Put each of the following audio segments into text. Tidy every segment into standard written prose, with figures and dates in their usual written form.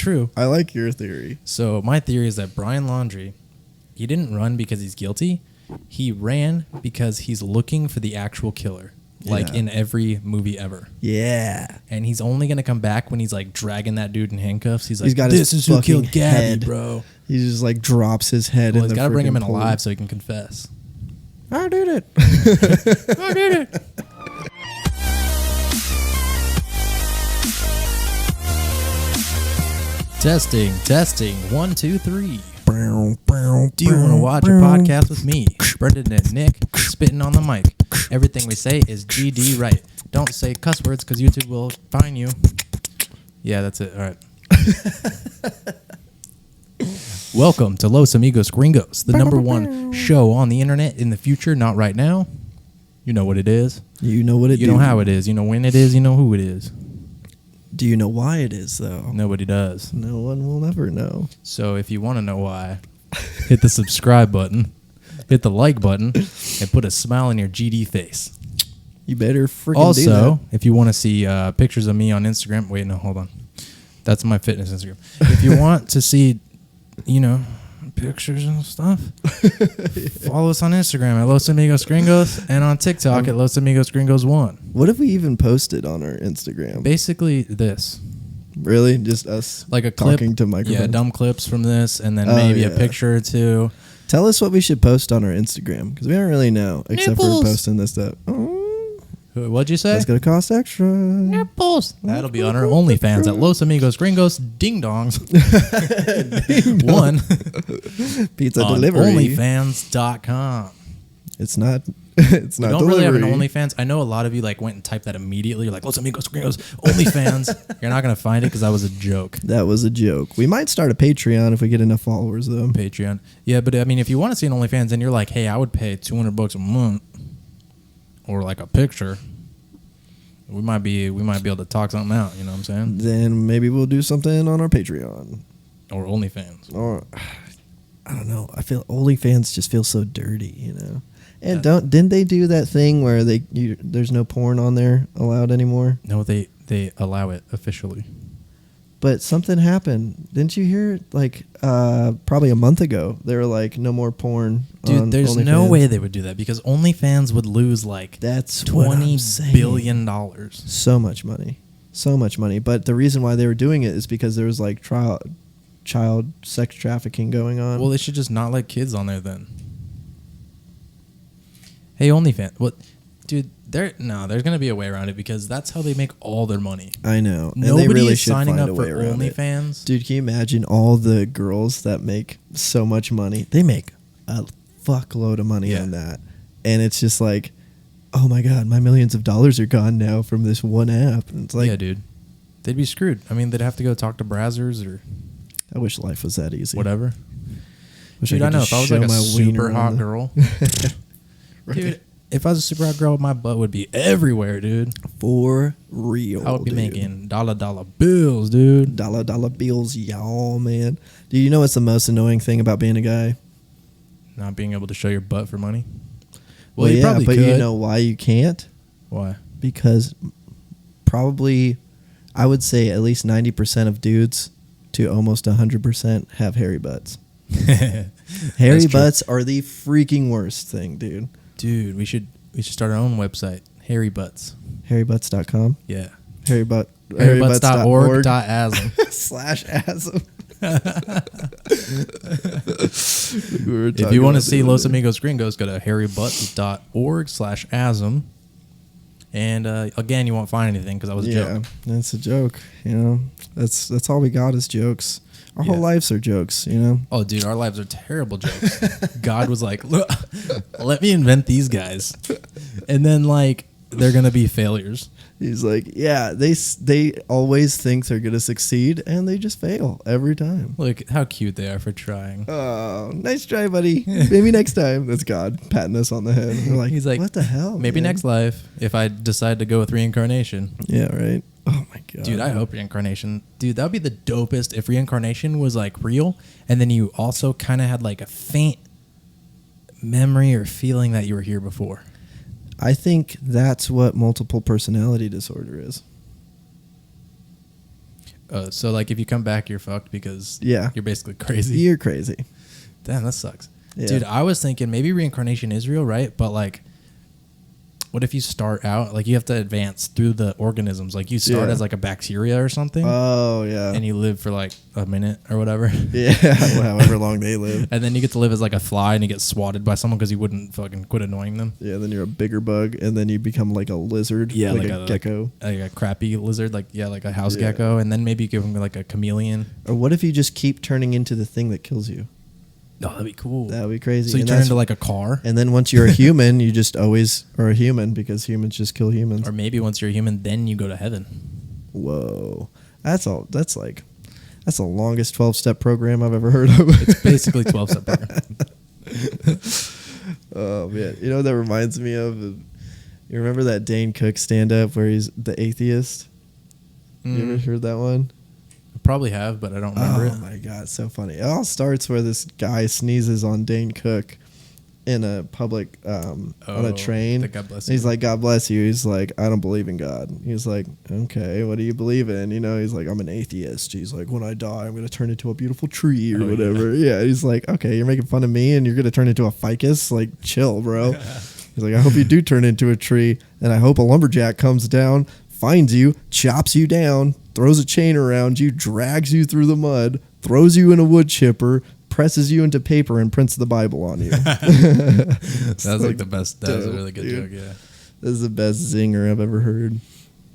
true. I like your theory. So my theory is that Brian Laundrie, he didn't run because he's guilty. He ran because he's looking for the actual killer. Like in every movie ever. Yeah. And he's only going to come back when he's like dragging that dude in handcuffs. He's like, got this his is who killed fucking Gabby, head. bro. He just like drops his head in the he's got to bring him in pool. alive so he can confess. I did it. I did it. Testing. 1, 2, 3. Do you want to watch a podcast with me, Brendan and Nick, spitting on the mic? Everything we say is GD right. Don't say cuss words because YouTube will fine you. Yeah, that's it. All right. Welcome to Los Amigos Gringos, the number one show on the internet in the future, not right now. You know what it is. You know what it is. You know how it is. You know when it is. You know who it is. Do you know why it is, though? Nobody does. No one will ever know. So if you want to know why, hit the subscribe button, hit the like button, and put a smile on your GD face. You better freaking also, do that. if you want to see pictures of me on Instagram, wait, no, hold on. That's my fitness Instagram. If you want to see, pictures and stuff, follow us on Instagram at Los Amigos Gringos and on TikTok at Los Amigos Gringos 1. What have we even posted on our Instagram? Basically this. Really? Just us like a clip, talking to microphones? Yeah, dumb clips from this, and then maybe a picture or two. Tell us what we should post on our Instagram, because we don't really know, except for posting this stuff. What'd you say? That's going to cost extra. Nipples. That'll be on our OnlyFans at Los Amigos Gringos Ding Dongs. One. Pizza on delivery. OnlyFans.com. It's not We don't delivery. really have an OnlyFans. I know a lot of you went and typed that immediately. You're like, Los Amigos Gringos OnlyFans. You're not going to find it because that was a joke. That was a joke. We might start a Patreon if we get enough followers, though. Patreon. Yeah, but I mean, if you want to see an OnlyFans and you're like, hey, I would pay $200 a month or like a picture, we might be able to talk something out. You know what I'm saying? Then maybe we'll do something on our Patreon Or OnlyFans. Or I don't know. I feel OnlyFans just feels so dirty, And didn't they do that thing where there's no porn on there allowed anymore? No, they allow it officially. But something happened. Didn't you hear it? Probably a month ago, they were like, no more porn. Dude, there's OnlyFans. no way they would do that because OnlyFans would lose that's $20 billion. So much money. But the reason why they were doing it is because there was like child sex trafficking going on. Well, they should just not let kids on there then. Hey, OnlyFans. What, dude? There's gonna be a way around it because that's how they make all their money. I know. Nobody and they really is should signing find up a for way around OnlyFans. Dude, can you imagine all the girls that make so much money? They make a fuckload of money on that, and it's just like, oh my god, my millions of dollars are gone now from this one app. And it's like, yeah, dude, they'd be screwed. I mean, they'd have to go talk to Brazzers or I wish life was that easy. whatever. Wish Dude, I know if I was like a super hot girl. girl, dude. If I was a super hot girl, my butt would be everywhere, dude. For real, I would be making dollar bills, dude. Dollar bills, y'all, man. Do you know what's the most annoying thing about being a guy? Not being able to show your butt for money. Well, Well, you yeah, probably but could. you know why you can't? Why? Because probably, I would say at least 90% of dudes to almost 100% have hairy butts. Hairy butts are the freaking worst thing, dude. Dude, we should start our own website. Hairy Butts. Hairybutts.com? Yeah. Hairybutts.org.asm. /asm. If If you want to see Los Amigos Gringos, go to hairybutts.org/asm. And again, you won't find anything because that was a joke. That's a joke. That's all we got is jokes. Our whole lives are jokes, Oh, dude, our lives are terrible jokes. God was like, look, let me invent these guys. And then, they're going to be failures. He's like, yeah, they always think they're going to succeed, and they just fail every time. Look how cute they are for trying. Oh, nice try, buddy. Maybe next time. That's God patting us on the head. We're like, he's like, what the hell? Maybe man? next life, if I decide to go with reincarnation. Yeah, right. Oh, my God. Dude, I hope reincarnation. Dude, that would be the dopest if reincarnation was, real, and then you also kind of had, a faint memory or feeling that you were here before. I think that's what multiple personality disorder is. So like if you come back, you're fucked because Yeah. you're basically crazy. You're crazy. Damn, that sucks. Yeah. Dude, I was thinking maybe reincarnation is real, right? But like, what if you start out, like you have to advance through the organisms. Like you start Yeah. as like a bacteria or something. Oh, yeah. And you live for like a minute or whatever. Yeah, however long they live. And then you get to live as like a fly and you get swatted by someone because you wouldn't fucking quit annoying them. Yeah, then you're a bigger bug, and then you become like a lizard. Yeah, like, like a gecko. Like a crappy lizard, like like a house Yeah. gecko. And then maybe you give them like a chameleon. Or what if you just keep turning into the thing that kills you? Oh, that'd be cool. That would be crazy. So you And turn that's- into like a car? And then once you're a human, you just always are a human because humans just kill humans. Or maybe once you're a human, then you go to heaven. Whoa. That's the longest 12-step program I've ever heard of. It's basically 12-step program. Oh, man. You know what that reminds me of? You remember that Dane Cook stand-up where he's the atheist? You ever heard that one? Probably have, but I don't remember it. Oh, my God. So funny. It all starts where this guy sneezes on Dane Cook in a public, on a train. God bless He's you. like, God bless you. He's like, I don't believe in God. He's like, okay, what do you believe in? You know, he's like, I'm an atheist. He's like, when I die, I'm going to turn into a beautiful tree or whatever. Yeah. He's like, okay, you're making fun of me and you're going to turn into a ficus? Like, chill, bro. He's like, I hope you do turn into a tree, and I hope a lumberjack comes down, finds you, chops you down, throws a chain around you, drags you through the mud, throws you in a wood chipper, presses you into paper, and prints the Bible on you. That was like the best. That was a really good dude. joke, yeah. This is the best zinger I've ever heard.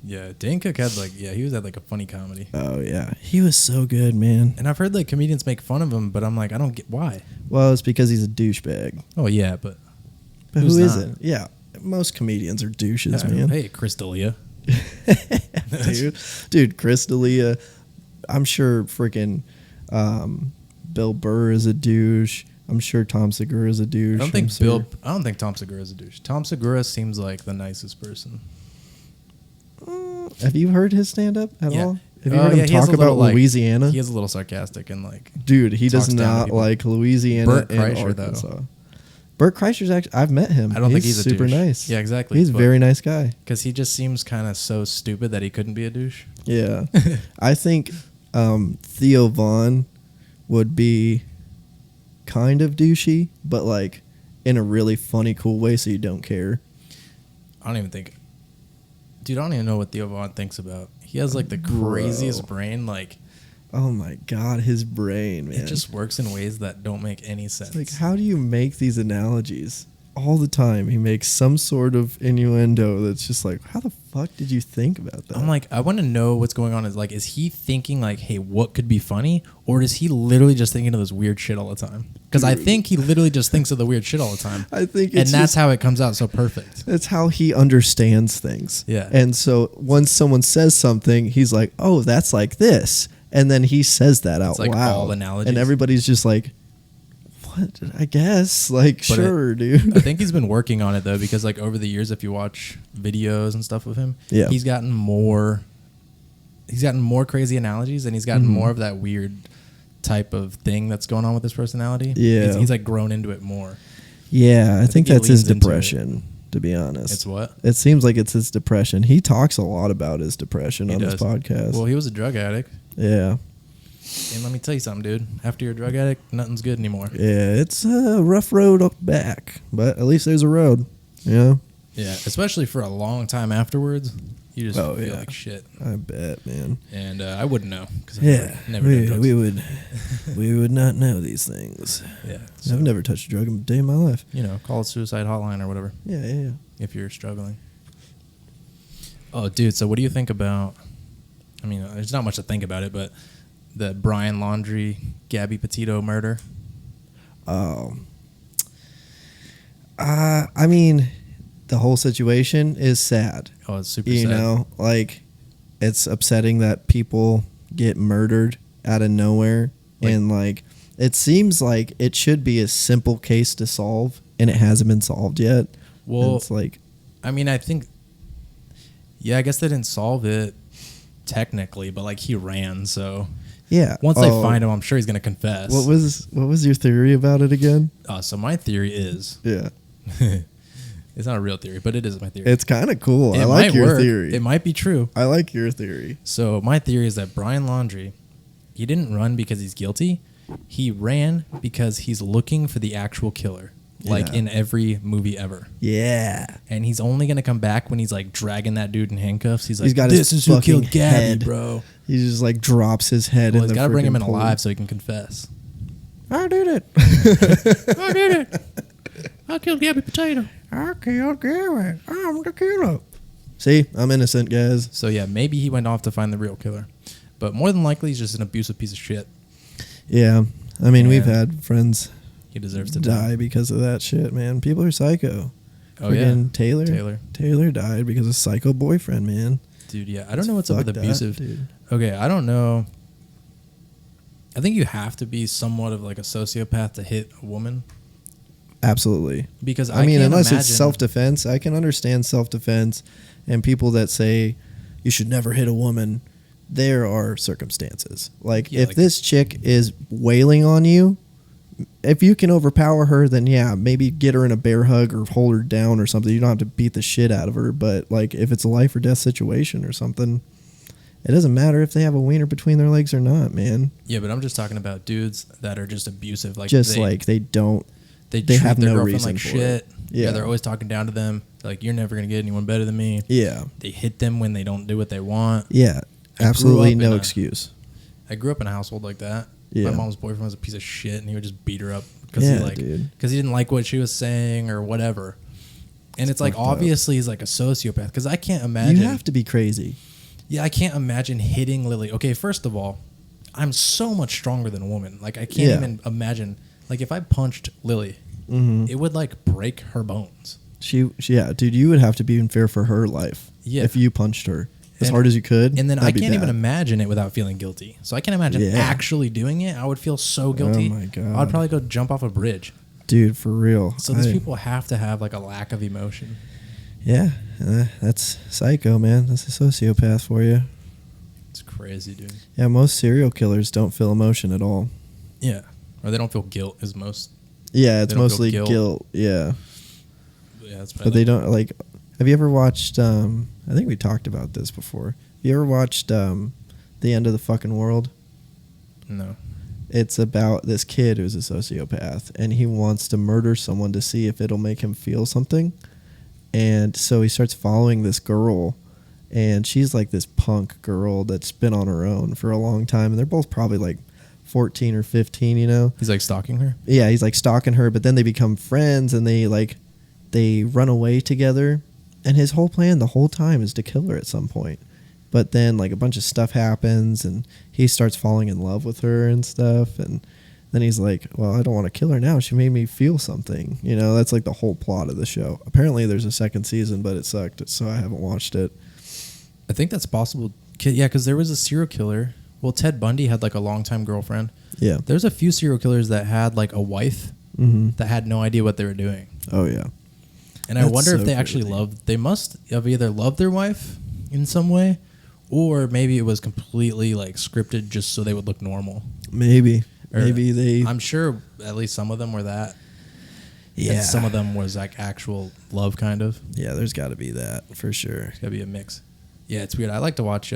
Yeah, Dane Cook had like, he was at like a funny comedy. Oh, yeah. He was so good, man. And I've heard like comedians make fun of him, but I'm like, I don't get why. Well, it's because he's a douchebag. Oh, yeah, but But who's who not? isn't? Yeah. Most comedians are douches, Yeah, man. Hey, Chris D'Elia. Dude, Chris D'Elia, I'm sure freaking Bill Burr is a douche. I'm sure Tom Segura is a douche. I don't think Tom Segura is a douche. Tom Segura seems like the nicest person. Have you heard his stand-up at Yeah. all? Have you heard him he has talk a little, about like- Louisiana? He is a little sarcastic and like, Dude, he does talks down to not people. like Louisiana Bert and Kreischer, though. Arkansas. Bert Kreischer's actually, I've met him. I don't think he's a super douche. nice. Yeah, exactly. He's a But- very nice guy. because he just seems kind of so stupid that he couldn't be a douche. Yeah. I think Theo Vaughn would be kind of douchey, but like in a really funny, cool way so you don't care. I don't even think. Dude, I don't even know what Theo Vaughn thinks about. He has like the craziest brain. Like, Oh my God, his brain, man. it just works in ways that don't make any sense. Like, how do you make these analogies? All the time, he makes some sort of innuendo that's just like, how the fuck did you think about that? I'm like, I want to know what's going on. Is he thinking like, hey, what could be funny? Or is he literally just thinking of this weird shit all the time? Because I think he literally just thinks of the weird shit all the time. I think and it's that's just- how it comes out so perfect. That's how he understands things. Yeah. And so once someone says something, he's like, oh, that's like this. And then he says that out It's like loud. all analogies. And everybody's just like, what? I guess. Like, But sure, dude. I think he's been working on it though, because like over the years, if you watch videos and stuff of him, Yeah. he's gotten more crazy analogies, and he's gotten more of that weird type of thing that's going on with his personality. Yeah. He's like grown into it more. Yeah, I think he that's his leans into depression, to be honest. It's what? It seems like it's his depression. He talks a lot about his depression He on his does. podcast. Well, he was a drug addict. Yeah. And let me tell you something, dude. After you're a drug addict, nothing's good anymore. Yeah, it's a rough road back, but at least there's a road. Yeah. Yeah, especially for a long time afterwards. You just Oh, feel yeah. like shit. I bet, man. And I wouldn't know. Cause Yeah, I've never done drugs. we would not know these things. Yeah. I've never touched a drug in a day in my life. Call it suicide hotline or whatever Yeah. if you're struggling. Oh, dude. So what do you think about, I mean, there's not much to think about it, but the Brian Laundrie, Gabby Petito murder? I mean, the whole situation is sad. Oh, it's super You sad. know, like, it's upsetting that people get murdered out of nowhere. And, like, it seems like it should be a simple case to solve, and it hasn't been solved yet. Well, And it's like, I mean, I think, yeah, I guess they didn't solve it technically, but like he ran, so yeah. once they find him, I'm sure he's gonna confess. What was your theory about it again? So my theory is Yeah. It's not a real theory, but it is my theory. It's kind of cool. It I like might your work. theory. It might be true. I like your theory. So my theory is that Brian Laundrie, he didn't run because he's guilty. He ran because he's looking for the actual killer, like in every movie ever. Yeah. And he's only going to come back when he's like dragging that dude in handcuffs. He's like, got this his is who killed fucking Gabby, head. bro. He just like drops his head Well, in he's the got to bring him in freaking pool. alive so he can confess. I did it. I did it. I killed Gabby Petito. I killed Gabby. I'm the killer. See, I'm innocent, guys. So yeah, maybe he went off to find the real killer. But more than likely, he's just an abusive piece of shit. Yeah. I mean, we've Yeah. had friends He deserves to die because of that shit, man. People are psycho. Oh, yeah. Taylor. Taylor died because of psycho boyfriend, man. Dude, yeah. I don't know what's up with Fucked up, abusive. dude. Okay, I don't know. I think you have to be somewhat of like a sociopath to hit a woman. Absolutely. Because I mean, can't unless imagine, it's self-defense, I can understand self-defense and people that say you should never hit a woman. There are circumstances. Like, Yeah, if like- this chick is wailing on you, if you can overpower her, then yeah, maybe get her in a bear hug or hold her down or something. You don't have to beat the shit out of her. But, like, if it's a life or death situation or something, it doesn't matter if they have a wiener between their legs or not, man. Yeah, but I'm just talking about dudes that are just abusive. Like Just they, like they don't. they they treat have their no girlfriend reason like for shit. it. Yeah. They're always talking down to them. They're like, you're never gonna get anyone better than me. Yeah. They hit them when they don't do what they want. Yeah. grew Absolutely up no in a- excuse. I grew up in a household like that. Yeah. My mom's boyfriend was a piece of shit, and he would just beat her up because Yeah, dude. he didn't like what she was saying or whatever. And it's like fucked up. obviously he's like a sociopath because I can't imagine. You have to be crazy. Yeah, I can't imagine hitting Lily. Okay, first of all, I'm so much stronger than a woman. Like I can't Yeah. even imagine. Like if I punched Lily, Mm-hmm. it would like break her bones. Yeah, dude, you would have to be in fear for her life. Yeah. If you punched her as And- hard as you could. And then I that'd be can't even bad. imagine it without feeling guilty. So I can imagine Yeah. actually doing it. I would feel so guilty. Oh my God. I'd probably go jump off a bridge. Dude, for real. So these people have to have like a lack of emotion. Yeah, that's psycho, man. That's a sociopath for you. It's crazy, dude. Yeah, most serial killers don't feel emotion at all. Yeah. Or they don't feel guilt as most. Yeah, it's They don't feel mostly guilt. guilt. Yeah, Yeah, that's but they don't like. Have you ever watched? I think we talked about this before. Have you ever watched The End of the Fucking World? No. It's about this kid who's a sociopath, and he wants to murder someone to see if it'll make him feel something. And so he starts following this girl, and she's like this punk girl that's been on her own for a long time, and they're both probably like 14 or 15, you know? He's like stalking her. Yeah, he's like stalking her, but then they become friends, and they run away together, and his whole plan the whole time is to kill her at some point. But then like a bunch of stuff happens, and he starts falling in love with her and stuff, and then he's like, well, I don't want to kill her now. She made me feel something. You know, that's like the whole plot of the show. Apparently there's a second season, but it sucked, so I haven't watched it. I think that's possible. Yeah, because there was a serial killer. Well, Ted Bundy had like a longtime girlfriend. Yeah. There's a few serial killers that had like a wife Mm-hmm. that had no idea what they were doing. Oh, yeah. And I That's wonder if so they actually crazy. loved. They must have either loved their wife in some way, or maybe it was completely like scripted just so they would look normal. Maybe. Or Maybe they... I'm sure at least some of them were that. yeah. And some of them was like actual love, kind of. Yeah, there's got to be that, for sure. It's gotta be a mix. Yeah, it's weird. I like to watch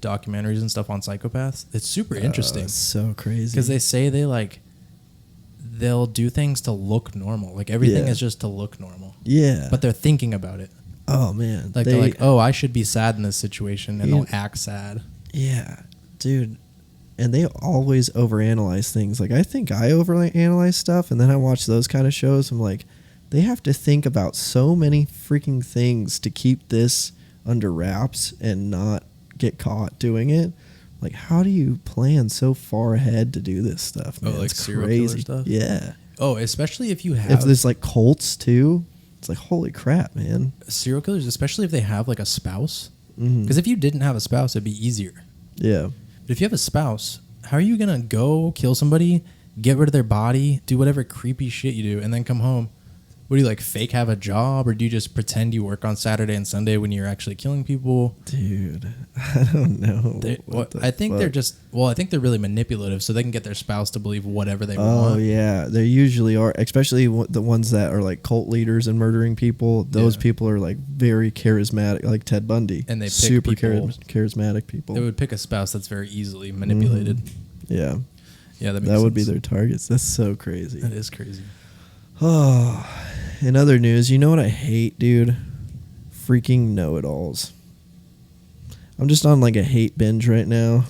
documentaries and stuff on psychopaths. It's super interesting It's so crazy. because they say they'll do things to look normal. Like everything Yeah. is just to look normal, Yeah. but they're thinking about it. oh, man. Like they're like, oh, I should be sad in this situation, and Yeah. they'll act sad. Yeah, dude. And they always overanalyze things. Like, I think I overanalyze stuff, and then I watch those kind of shows. I'm like, they have to think about so many freaking things to keep this under wraps and not get caught doing it. Like, how do you plan so far ahead to do this stuff, man? Oh, like it's serial killer crazy stuff? Yeah. Oh, especially if you If have there's like cults too, it's like, holy crap, man. serial killers, especially if they have like a spouse. Mhm. Because if you didn't have a spouse, it'd be easier. Yeah. But if you have a spouse, how are you going to go kill somebody, get rid of their body, do whatever creepy shit you do, and then come home What do you like? Fake have a job, or do you just pretend you work on Saturday and Sunday when you're actually killing people? Dude, I don't know. I think they're really manipulative, so they can get their spouse to believe whatever they want. want. Oh yeah, they usually are, especially the ones that are like cult leaders and murdering people. Those people are like very charismatic, like Ted Bundy, and they pick super charismatic people. They would pick a spouse that's very easily manipulated. Yeah, that would be their targets. That's so crazy. That is crazy. Oh, in other news, you know what I hate, dude? Freaking know-it-alls. I'm just on like a hate binge right now.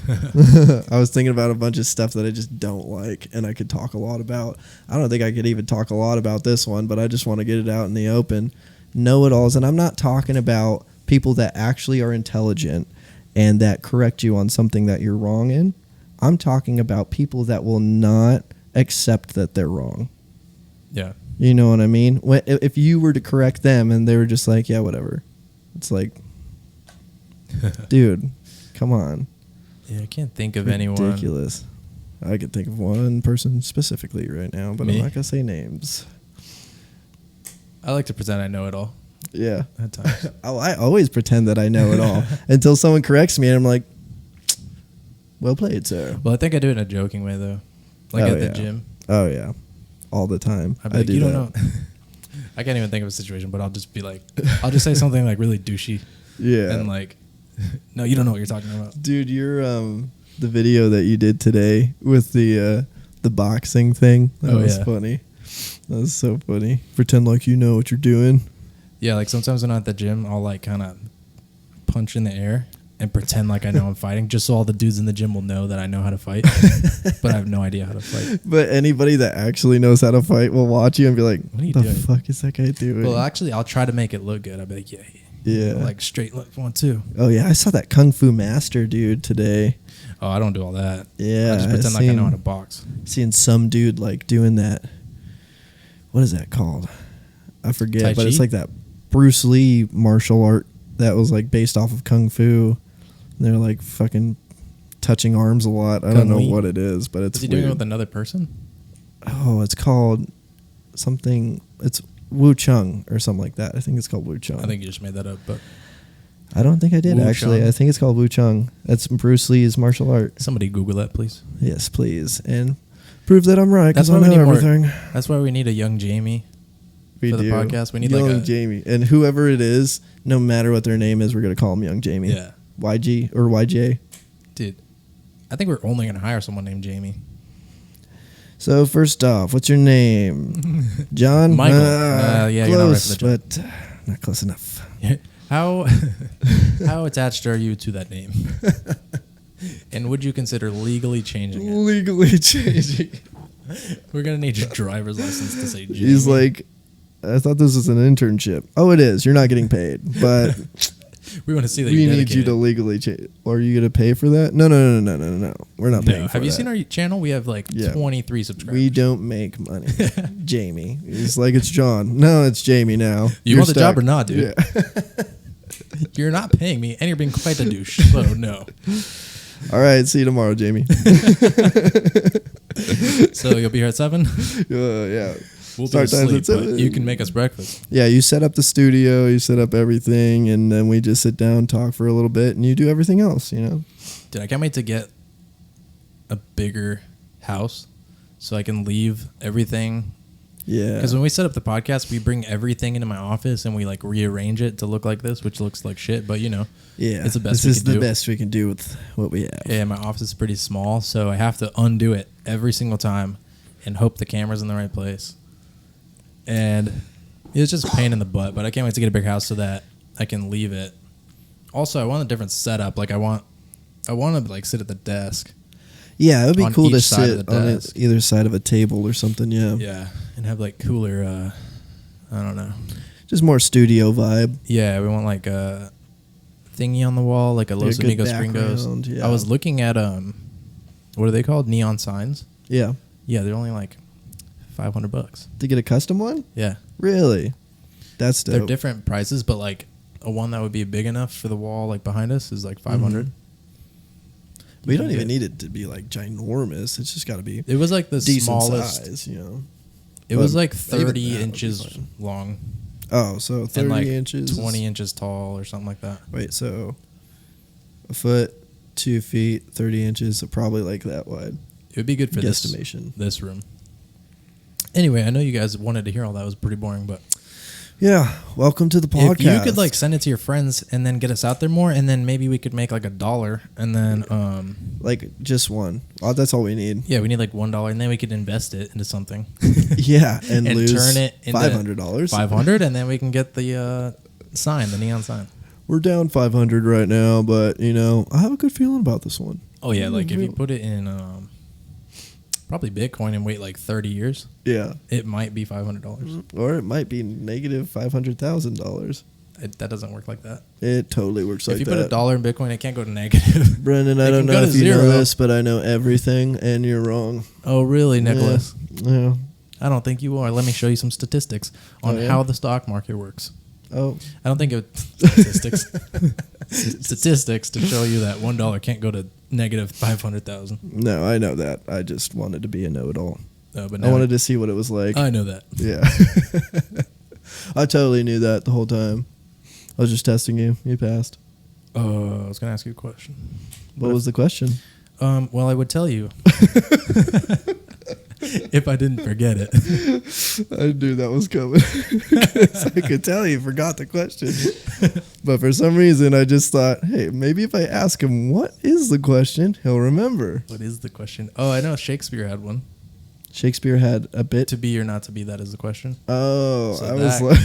I was thinking about a bunch of stuff that I just don't like and I could talk a lot about. I don't think I could even talk a lot about this one, but I just want to get it out in the open. Know-it-alls, and I'm not talking about people that actually are intelligent and that correct you on something that you're wrong in. I'm talking about people that will not accept that they're wrong. Yeah. You know what I mean? If you were to correct them and they were just like, yeah, whatever. It's like, dude, come on. Yeah, I can't think of anyone. Ridiculous. I could think of one person specifically right now, but I'm not going to say names. I like to pretend I know it all. Yeah. At times. I always pretend that I know it all until someone corrects me and I'm like, well played, sir. Well, I think I do it in a joking way, though. Like at the gym. Oh, yeah. All the time. I'd be like, you don't know. I can't even think of a situation, but I'll just be like, I'll just say something like really douchey. Yeah. And like, no, you don't know what you're talking about. Dude, your the video that you did today with the boxing thing, that was funny. That was so funny. Pretend like you know what you're doing. Yeah, like sometimes when I'm at the gym, I'll like kind of punch in the air and pretend like I know I'm fighting, just so all the dudes in the gym will know that I know how to fight, but I have no idea how to fight. But anybody that actually knows how to fight will watch you and be like, what are you doing? The fuck is that guy doing? Well, actually, I'll try to make it look good. I'll be like, yeah. Like straight left 1, 2. Oh, yeah. I saw that Kung Fu Master dude today. Oh, I don't do all that. Yeah. I just pretend like I know how to box. Seeing some dude like doing that. What is that called? I forget, Tai but Chi? it's like that Bruce Lee martial art that was like based off of Kung Fu. They're like fucking touching arms a lot. I don't know what it is, but it's Is he weird. doing it with another person? Oh, it's called something. It's Wu Chung or something like that. I think it's called Wu Chung. I think you just made that up, but I don't think I did, actually. I think it's called Wu Chung. That's Bruce Lee's martial art. Somebody Google that, please. Yes, please. And prove that I'm right, because I know everything. That's why we need a young Jamie for the podcast. We need young like a Jamie. And whoever it is, no matter what their name is, we're going to call him Young Jamie. Yeah. YG or YJ. Dude, I think we're only going to hire someone named Jamie. So first off, what's your name? John? Michael. Yeah, close, you're not right, but not close enough. How attached are you to that name? And would you consider legally changing it? Legally changing. We're going to need your driver's license to say Jamie. He's like, I thought this was an internship. Oh, it is. You're not getting paid, but we want to see that we need you to legally change. Are you going to pay for that? No. We're not paying for that. Have you seen our channel? We have like 23 subscribers. We don't make money. Jamie. He's like, it's John. No, it's Jamie now. You want the job or not, dude? Yeah. You're not paying me, and you're being quite a douche, so no. All right, see you tomorrow, Jamie. So you'll be here at 7? Yeah. We'll be asleep, but you can make us breakfast. Yeah, you set up the studio, you set up everything, and then we just sit down, talk for a little bit, and you do everything else, you know? Dude, I can't wait to get a bigger house so I can leave everything. Yeah. Because when we set up the podcast, we bring everything into my office and we like rearrange it to look like this, which looks like shit, but you know. Yeah. It's the best This is the best we can do with what we have. Yeah, my office is pretty small, so I have to undo it every single time and hope the camera's in the right place. And it's just a pain in the butt, but I can't wait to get a big house so that I can leave it. Also, I want a different setup. Like I want to like sit at the desk. Yeah, it would be cool to sit on either side of a table or something. Yeah. Yeah, and have like cooler. I don't know. Just more studio vibe. Yeah, we want like a thingy on the wall, like a Los Amigos Gringos. Yeah. I was looking at what are they called? Neon signs. Yeah. Yeah, they're only like $500 to get a custom one. Yeah, really, that's dope. They're different prices, but like a one that would be big enough for the wall, like behind us, is like $500. Mm-hmm. We don't even need it to be like ginormous. It's just got to be. It was like the decent smallest size, you know. It was like 30 inches long. Oh, so 30 and like inches. 20 inches tall or something like that. Wait, so a foot, 2 feet, 30 inches, so probably like that wide. It would be good for this room. Anyway, I know you guys wanted to hear all that. It was pretty boring, but yeah, welcome to the podcast. If you could like send it to your friends and then get us out there more, and then maybe we could make like $1, and then like just one. Oh, that's all we need. Yeah, we need like $1, and then we could invest it into something. Yeah, and lose turn it into $500. $500, and then we can get the sign, the neon sign. We're down 500 right now, but you know, I have a good feeling about this one. Oh yeah, like if you put it in probably Bitcoin and wait like 30 years, yeah, it might be $500, or it might be negative $500,000. That doesn't work like that. It totally works like that. If you put $1 in Bitcoin, it can't go to negative. Brendan, I don't know if you know this, but I know everything, and you're wrong. Oh really, Nicholas? Yeah. I don't think you are. Let me show you some statistics on how the stock market works. Oh, I don't think it statistics to show you that $1 can't go to negative 500,000. No, I know that. I just wanted to be a know-it-all. But I wanted to see what it was like. I know that. Yeah, I totally knew that the whole time. I was just testing you. You passed. I was gonna ask you a question. What was the question? Well, I would tell you if I didn't forget it. I knew that was coming. I could tell you forgot the question. But for some reason, I just thought, hey, maybe if I ask him what is the question, he'll remember. What is the question? Oh, I know Shakespeare had one. Shakespeare had a bit. To be or not to be, that is the question. Oh, so I was like,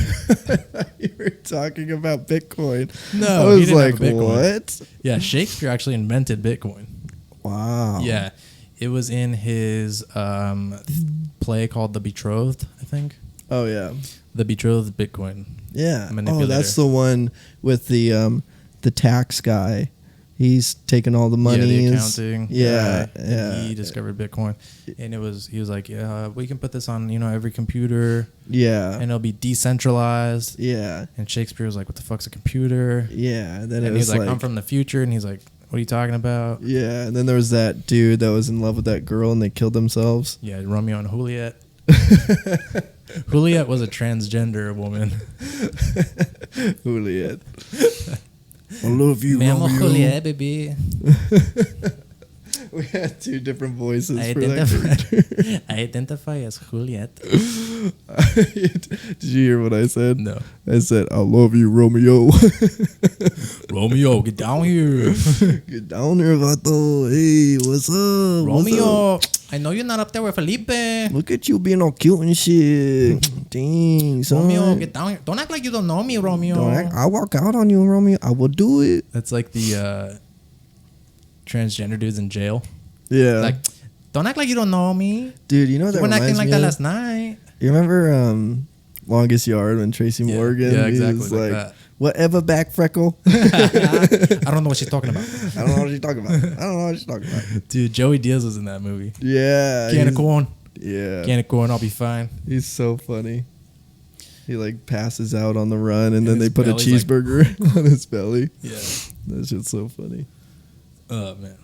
you were talking about Bitcoin. No, I was he didn't like, what? Yeah, Shakespeare actually invented Bitcoin. Wow. Yeah. It was in his play called The Betrothed, I think. Oh, yeah. The Betrothed Bitcoin. Yeah. Oh, that's the one with the tax guy. He's taking all the money. Yeah, the accounting. Yeah. He discovered Bitcoin. And he was like, yeah, we can put this on, every computer. Yeah. And it'll be decentralized. Yeah. And Shakespeare was like, what the fuck's a computer? Yeah. And then he's like, I'm from the future. And he's like, what are you talking about? Yeah. And then there was that dude that was in love with that girl and they killed themselves. Yeah, Romeo and Juliet. Juliet was a transgender woman. Juliet. I love you, Romeo. Juliet, baby. We had two different voices for that. I identify as Juliet. Did you hear what I said? No. I said, I love you, Romeo. Romeo, get down here. Get down here, vato. Hey, what's up? Romeo, what's up? I know you're not up there with Felipe. Look at you being all cute and shit. Dang, son. Romeo, get down here. Don't act like you don't know me, Romeo. I'll walk out on you, Romeo. I will do it. That's like the transgender dudes in jail. Yeah. Like, don't act like you don't know me. Dude, you know that weren't acting like that of? last night. You remember Longest Yard when Tracy Morgan? Yeah, exactly was like that. Whatever back freckle. I don't know what she's talking about. I don't know what she's talking about. Dude, Joey Diaz was in that movie. Yeah. Can of corn. Yeah. Can of corn, I'll be fine. He's so funny. He like passes out on the run and then they put a cheeseburger on his belly. Yeah. That shit's so funny. Oh, man.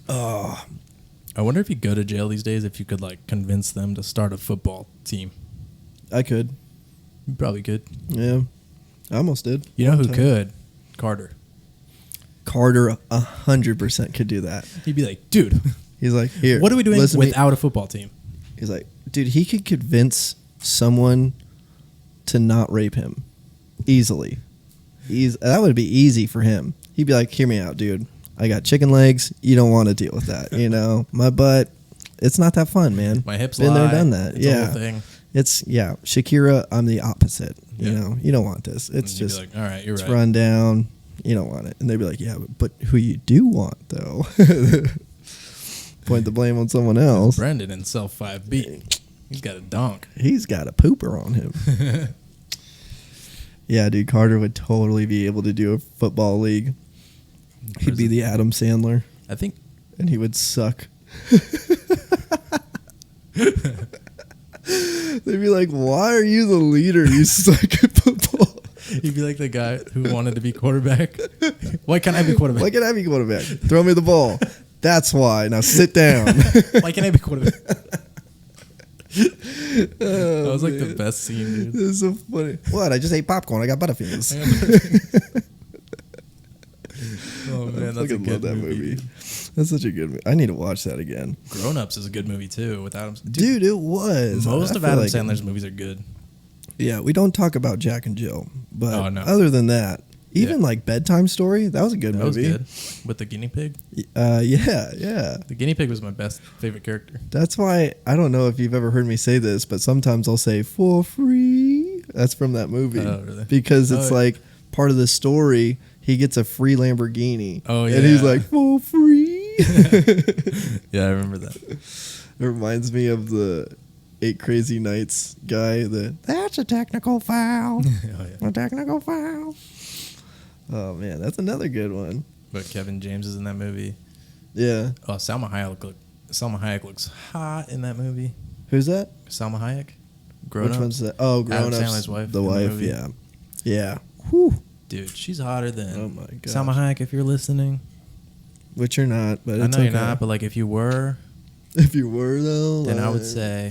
Oh. I wonder if you go to jail these days, if you could like convince them to start a football team. I could. You probably could. Yeah. I almost did. You know who could? Carter. Carter 100% could do that. He'd be like, dude. He's like, here. What are we doing without a football team? He's like, dude, he could convince someone to not rape him easily. That would be easy for him. He'd be like, hear me out, dude. I got chicken legs. You don't want to deal with that. My butt. It's not that fun, man. My hips been lie. there, done that. It's yeah. a whole thing. Shakira, I'm the opposite. Yeah. You don't want this. It's just, be like, all right, you're it's right. run down. You don't want it. And they'd be like, yeah, but who you do want, though? Point the blame on someone else. Brendan in Cell 5B. He's got a donk. He's got a pooper on him. Yeah, dude, Carter would totally be able to do a football league. He'd be the Adam Sandler. I think. And he would suck. They'd be like, why are you the leader? You suck at football. He'd be like the guy who wanted to be quarterback. Why can't I be quarterback? Why can't I be quarterback? Throw me the ball. That's why. Now sit down. Why can't I be quarterback? That was like the best scene, dude. This is so funny. What? I just ate popcorn. I got Butterfields. Oh man, that's a good movie. That's such a good movie. I need to watch that again. Grown Ups is a good movie too with Adam. Dude, it was. Most of Adam Sandler's movies are good. Yeah, we don't talk about Jack and Jill, but other than that, even like Bedtime Story, that was a good movie. That was good. With the guinea pig? Yeah. The guinea pig was my favorite character. That's why, I don't know if you've ever heard me say this, but sometimes I'll say, for free. That's from that movie. Oh, really? Because it's like part of the story, he gets a free Lamborghini. Oh, yeah. And he's like, for free. Yeah, I remember that. It reminds me of the 8 Crazy Nights guy. That's a technical foul. Oh, yeah. A technical foul. Oh, man, that's another good one. But Kevin James is in that movie. Yeah. Oh, Salma Hayek looks hot in that movie. Who's that? Salma Hayek. Grown Which Ups. one's that? Oh, Grown Ups. Adam Sandler's wife. The wife, movie. yeah. Yeah. Whew. Dude, she's hotter than Oh, my God. Salma Hayek, if you're listening. Which you're not, but I it's know okay. you're not, but like if you were, If you were, though, then I would say,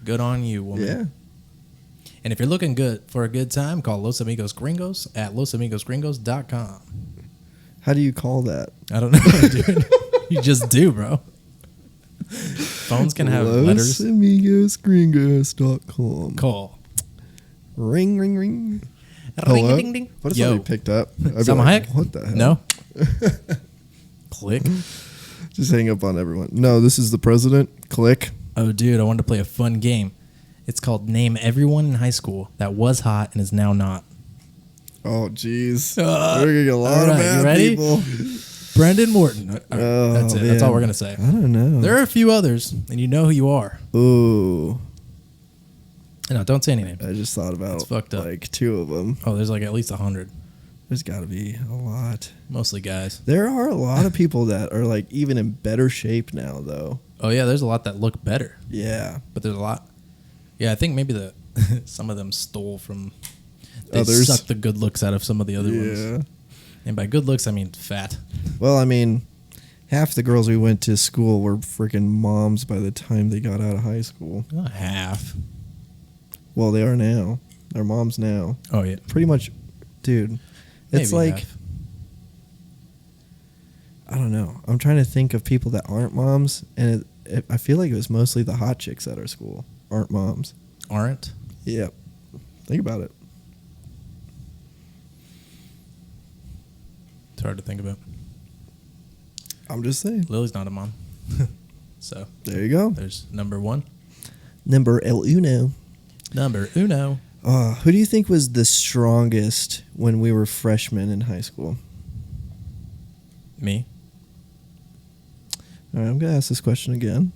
good on you, woman. Yeah. And if you're looking good for a good time, call Los Amigos Gringos at losamigosgringos.com. How do you call that? I don't know, dude. You just do, bro. Phones can have letters. losamigosgringos.com. Call. Ring, ring, ring. Ring, Hello? ding, ding. What if Yo. somebody picked up? I'd be Salma like, Hayek? what the hell? No. Click. Just hang up on everyone. No, this is the president. Click. Oh, dude, I wanted to play a fun game. It's called Name Everyone in High School that was hot and is now not. Oh, jeez. We're going to get a lot of bad you ready? people. Brendan Morton. All right, Oh, that's it. man. That's all we're going to say. I don't know. There are a few others, and you know who you are. Ooh. No, don't say any names. I just thought about It's fucked up. like 2 of them. Oh, there's like at least 100. There's got to be a lot. Mostly guys. There are a lot of people that are like even in better shape now, though. Oh, yeah, there's a lot that look better. Yeah. But there's a lot. Yeah, I think maybe some of them stole from... They Others. sucked the good looks out of some of the other ones. And by good looks, I mean fat. Well, I mean, half the girls we went to school were freaking moms by the time they got out of high school. Not half. Well, they are now. They're moms now. Oh, yeah. Pretty much, dude. It's Maybe like, half. I don't know. I'm trying to think of people that aren't moms, and I feel like it was mostly the hot chicks at our school aren't moms. Aren't? Yep. Think about it. It's hard to think about. I'm just saying. Lily's not a mom. So, There you go. there's number one. Number el uno. Number uno. Who do you think was the strongest when we were freshmen in high school? Me. All right, I'm going to ask this question again.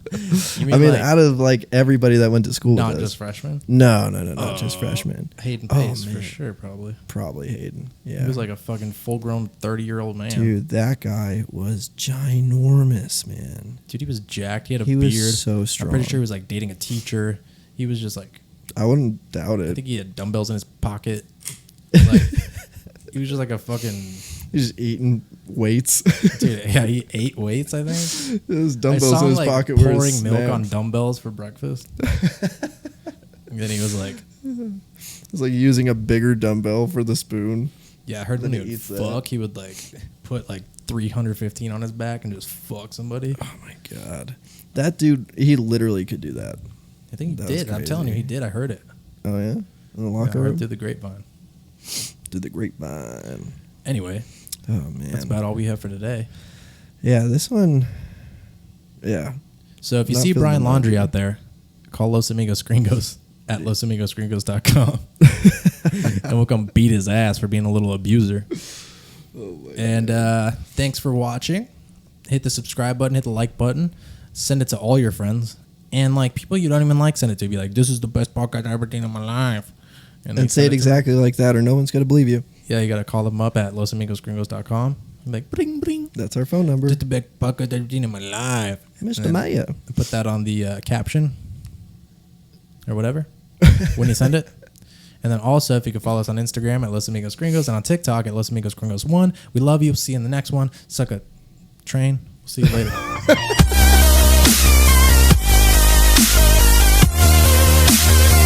You I mean, like, out of like everybody that went to school not with us. just freshmen? No, not just freshmen. Hayden Oh, Pace, for man. sure, probably. Probably Hayden. Yeah. He was like a fucking full-grown 30-year-old man. Dude, that guy was ginormous, man. Dude, he was jacked. He had a He beard. was so strong. I'm pretty sure he was like dating a teacher. He was just like, I wouldn't doubt I it. think he had dumbbells in his pocket. Like, he was just like a fucking... He's just eating weights. Dude, yeah, he ate weights, I think. Those I dumbbells saw in him his like pocket were his pouring milk on snacks. dumbbells for breakfast. And then he was like, It's like using a bigger dumbbell for the spoon. yeah, I heard when Then he he would eats that. fuck, he would like put like 315 on his back and just fuck somebody. Oh my god. That dude, he literally could do that. I think he That was did. I'm telling you, crazy. he did. I heard it. Oh yeah? In the I locker heard room? through the grapevine. Through the grapevine. Anyway, Oh man. that's about all we have for today. Yeah, this one. Yeah. So if you Not see feeling Brian the Laundrie Laundrie. out there, call Los Amigos Gringos at losamigosgringos.com. And we'll come beat his ass for being a little abuser. Oh my And thanks for watching. Hit the subscribe button, hit the like button, send it to all your friends. And like people you don't even like, send it to. Be like, this is the best podcast I've ever seen in my life. they And say send it to exactly like that, or no one's going to believe you. Yeah, you got to call them up at losamigosgringos.com. And be like, bring, bring. That's our phone number. This is the best podcast I've ever seen in my life. Mr. And Maya. put that on the caption or whatever when you send it. And then also, if you can follow us on Instagram at Los Amigos Gringos and on TikTok at Los Amigos Gringos 1. We love you. See you in the next one. Suck a train. We'll see you later. Peace.